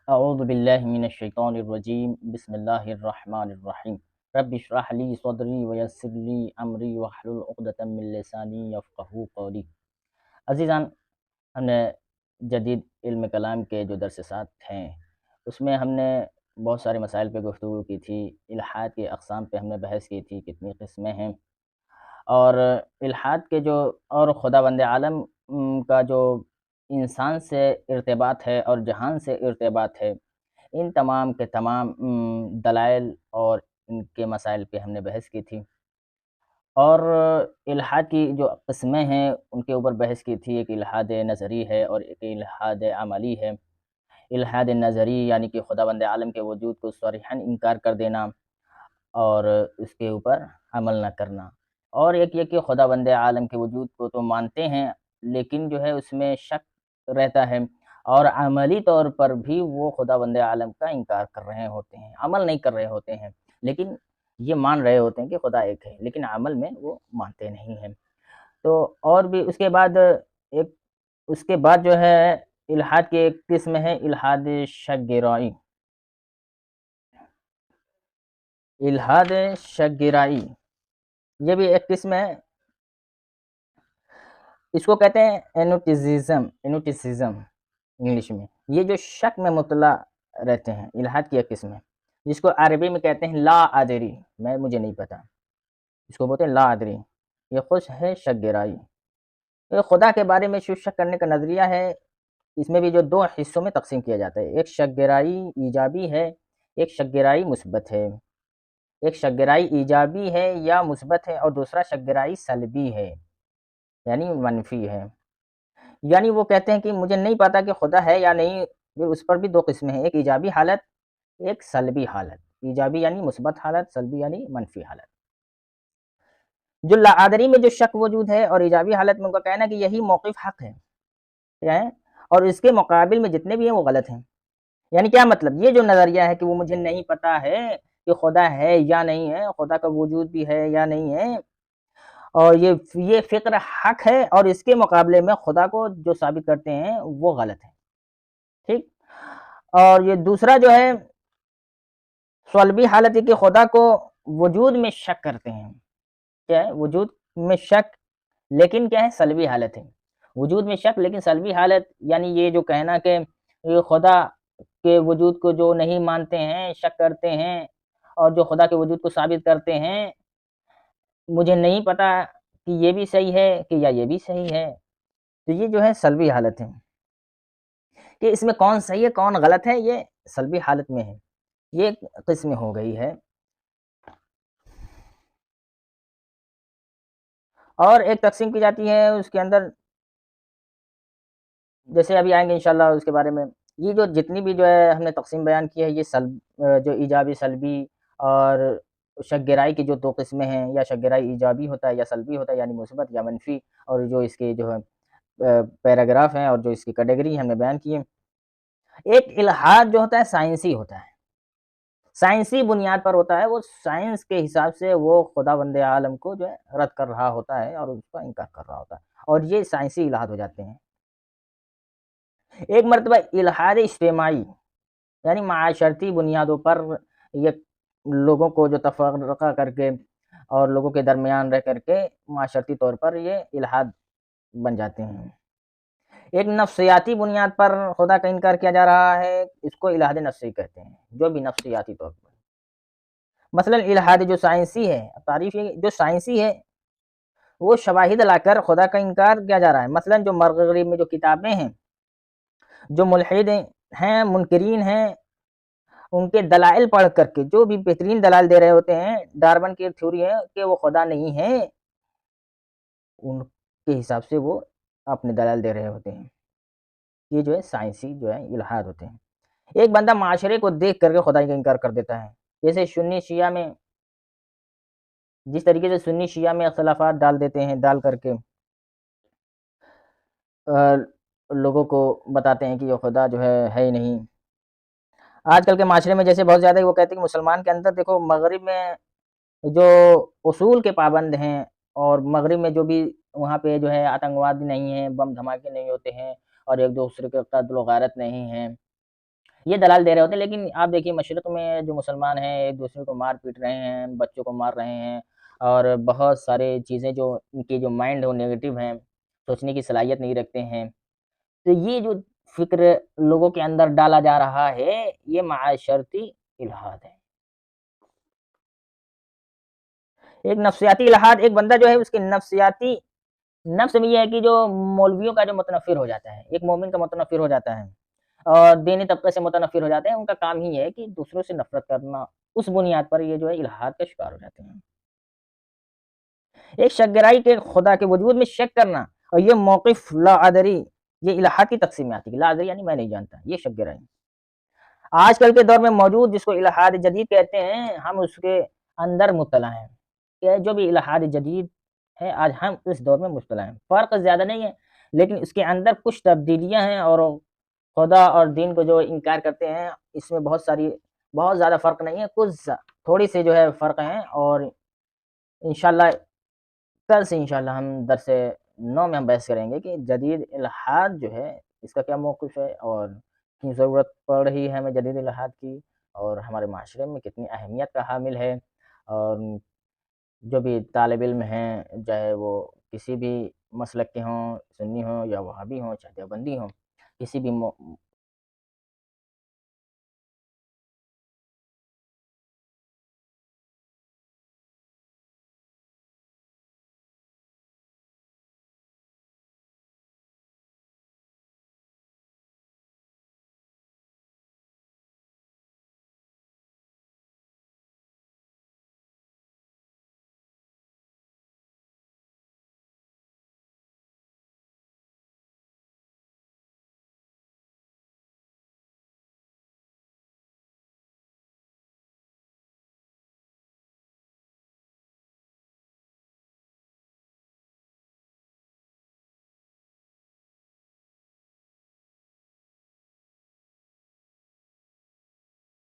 اعوذ باللہ من الشیطان الرجیم بسم اللہ الرحمن الرحیم رب اشرح لی صدری ویسر لی امری واحلل عقدۃ من لسانی یفقہوا قولی۔ عزیزان، ہم نے جدید علم کلام کے جو درسات ہیں اس میں ہم نے بہت سارے مسائل پہ گفتگو کی تھی۔ الحاد کے اقسام پہ ہم نے بحث کی تھی، کتنی قسمیں ہیں، اور الحاد کے جو اور خداوند عالم کا جو انسان سے ارتباط ہے اور جہان سے ارتباط ہے، ان تمام کے تمام دلائل اور ان کے مسائل پہ ہم نے بحث کی تھی، اور الحاد کی جو قسمیں ہیں ان کے اوپر بحث کی تھی۔ ایک الحاد نظری ہے اور ایک الحاد عملی ہے۔ الحاد نظری یعنی کہ خداوند عالم کے وجود کو صریحاً انکار کر دینا اور اس کے اوپر عمل نہ کرنا، اور ایک یہ کہ خداوند عالم کے وجود کو تو مانتے ہیں لیکن جو ہے اس میں شک رہتا ہے، اور عملی طور پر بھی وہ خداوند عالم کا انکار کر رہے ہوتے ہیں، عمل نہیں کر رہے ہوتے ہیں، لیکن یہ مان رہے ہوتے ہیں کہ خدا ایک ہے، لیکن عمل میں وہ مانتے نہیں ہیں۔ تو اور بھی اس کے بعد جو ہے الحاد کی ایک قسم ہے الحاد شک گرائی۔ الحاد شک گرائی یہ بھی ایک قسم ہے، اس کو کہتے ہیں اینوٹیزم انگلش میں۔ یہ جو شک میں مطلع رہتے ہیں، الحاد کی ایک قسم ہے، جس کو عربی میں کہتے ہیں لا ادری، مجھے نہیں پتا، اس کو بولتے ہیں لا ادری۔ یہ خود ہے شک گرائی۔ یہ خدا کے بارے میں جو شک کرنے کا نظریہ ہے، اس میں بھی جو دو حصوں میں تقسیم کیا جاتا ہے، ایک شک گرائی ایجابی ہے، ایک شک گرائی مثبت ہے۔ ایک شک گرائی ایجابی ہے یا مثبت ہے، اور دوسرا شک گرائی سلبی ہے یعنی منفی ہے۔ یعنی وہ کہتے ہیں کہ مجھے نہیں پتا کہ خدا ہے یا نہیں۔ اس پر بھی دو قسمیں ہیں، ایک ایجابی حالت، ایک سلبی حالت۔ ایجابی یعنی مثبت حالت، سلبی یعنی منفی حالت۔ جو لاعدری میں جو شک موجود ہے اور ایجابی حالت میں ان کا کہنا ہے کہ یہی موقف حق ہے، کیا ہے، اور اس کے مقابل میں جتنے بھی ہیں وہ غلط ہیں۔ یعنی کیا مطلب، یہ جو نظریہ ہے کہ وہ مجھے نہیں پتا ہے کہ خدا ہے یا نہیں ہے، خدا کا وجود بھی ہے یا نہیں ہے، اور یہ فکر حق ہے، اور اس کے مقابلے میں خدا کو جو ثابت کرتے ہیں وہ غلط ہے، ٹھیک۔ اور یہ دوسرا جو ہے سلبی حالت ہے کہ خدا کو وجود میں شک کرتے ہیں، کیا ہے، وجود میں شک، لیکن کیا ہے، سلبی حالت ہے۔ وجود میں شک لیکن سلبی حالت، یعنی یہ جو کہنا کہ یہ خدا کے وجود کو جو نہیں مانتے ہیں، شک کرتے ہیں، اور جو خدا کے وجود کو ثابت کرتے ہیں، مجھے نہیں پتا کہ یہ بھی صحیح ہے کہ یا یہ بھی صحیح ہے، تو یہ جو ہے سلبی حالت ہے۔ کہ اس میں کون صحیح ہے کون غلط ہے، یہ سلبی حالت میں ہے، یہ قسم ہو گئی ہے۔ اور ایک تقسیم کی جاتی ہے اس کے اندر، جیسے ابھی آئیں گے انشاءاللہ اس کے بارے میں۔ یہ جو جتنی بھی جو ہے ہم نے تقسیم بیان کی ہے، یہ جو ایجابی سلبی اور شک گرائی کی جو دو قسمیں ہیں، یا شک گرائی ایجابی ہوتا ہے یا سلبی ہوتا ہے، یعنی مثبت یا منفی، اور جو اس کے جو ہے پیراگراف ہیں اور جو اس کی کیٹیگری ہم نے بیان کی ہے۔ ایک الحاد جو ہوتا ہے سائنسی ہوتا ہے، سائنسی بنیاد پر ہوتا ہے، وہ سائنس کے حساب سے وہ خداوند عالم کو جو ہے رد کر رہا ہوتا ہے اور اس کا انکار کر رہا ہوتا ہے، اور یہ سائنسی الحاد ہو جاتے ہیں۔ ایک مرتبہ الحاد اجتماعی یعنی معاشرتی بنیادوں پر یہ لوگوں کو جو تفرقہ کر کے اور لوگوں کے درمیان رہ کر کے معاشرتی طور پر یہ الحاد بن جاتے ہیں۔ ایک نفسیاتی بنیاد پر خدا کا انکار کیا جا رہا ہے، اس کو الحاد نفسی کہتے ہیں، جو بھی نفسیاتی طور پر۔ مثلا الحاد جو سائنسی ہے، تعریف یہ جو سائنسی ہے وہ شواہد لا کر خدا کا انکار کیا جا رہا ہے۔ مثلا جو مغرب میں جو کتابیں ہیں، جو ملحد ہیں، منکرین ہیں، ان کے دلائل پڑھ کر کے جو بھی بہترین دلائل دے رہے ہوتے ہیں، ڈارون کی تھیوری ہے کہ وہ خدا نہیں ہے، ان کے حساب سے وہ اپنے دلائل دے رہے ہوتے ہیں، یہ جو ہے سائنسی جو ہے الحاد ہوتے ہیں۔ ایک بندہ معاشرے کو دیکھ کر کے خدا کا انکار کر دیتا ہے، جیسے سنی شیعہ میں، جس طریقے سے سنی شیعہ میں اختلافات ڈال دیتے ہیں، ڈال کر کے لوگوں کو بتاتے ہیں کہ یہ خدا جو ہے ہی نہیں۔ آج کل کے معاشرے میں جیسے بہت زیادہ وہ کہتے ہیں کہ مسلمان کے اندر دیکھو، مغرب میں جو اصول کے پابند ہیں، اور مغرب میں جو بھی وہاں پہ جو ہے آتنکواد نہیں ہیں، بم دھماکے نہیں ہوتے ہیں، اور ایک دوسرے کے قتل و غارت نہیں ہیں، یہ دلال دے رہے ہوتے ہیں، لیکن آپ دیکھیے مشرق میں جو مسلمان ہیں ایک دوسرے کو مار پیٹ رہے ہیں، بچوں کو مار رہے ہیں، اور بہت سارے چیزیں جو ان کی جو مائنڈ ہے وہ نیگیٹو ہیں، سوچنے کی صلاحیت نہیں رکھتے ہیں، تو یہ جو فکر لوگوں کے اندر ڈالا جا رہا ہے یہ معاشرتی الحاد ہے۔ ایک نفسیاتی الحاد، ایک بندہ جو ہے اس کے نفسیاتی نفس میں یہ ہے کہ جو مولویوں کا جو متنفر ہو جاتا ہے، ایک مومن کا متنفر ہو جاتا ہے اور دینی طبقے سے متنفر ہو جاتے ہیں، ان کا کام ہی ہے کہ دوسروں سے نفرت کرنا، اس بنیاد پر یہ جو ہے الحاد کا شکار ہو جاتے ہیں۔ ایک شک گرائی کے خدا کے وجود میں شک کرنا اور یہ موقف لا عدری، یہ الحاد کی تقسیم میں آتی ہے۔ لا عدری یعنی میں نہیں جانتا، یہ شک گرائی آج کل کے دور میں موجود جس کو الحاد جدید کہتے ہیں، ہم اس کے اندر مطلع ہیں کہ جو بھی الحاد جدید ہے آج ہم اس دور میں مطلع ہیں، فرق زیادہ نہیں ہے لیکن اس کے اندر کچھ تبدیلیاں ہیں، اور خدا اور دین کو جو انکار کرتے ہیں اس میں بہت زیادہ فرق نہیں ہے، کچھ تھوڑی سی جو ہے فرق ہیں، اور انشاءاللہ کل سے انشاءاللہ ہم درس 9 میں ہم بحث کریں گے کہ جدید الحاد جو ہے اس کا کیا موقف ہے، اور کیوں ضرورت پڑ رہی ہے ہمیں جدید الحاد کی، اور ہمارے معاشرے میں کتنی اہمیت کا حامل ہے، اور جو بھی طالب علم ہیں چاہے وہ کسی بھی مسلک کے ہوں، سنی ہوں یا وہابی ہوں، چاہے دیوبندی ہوں، کسی بھی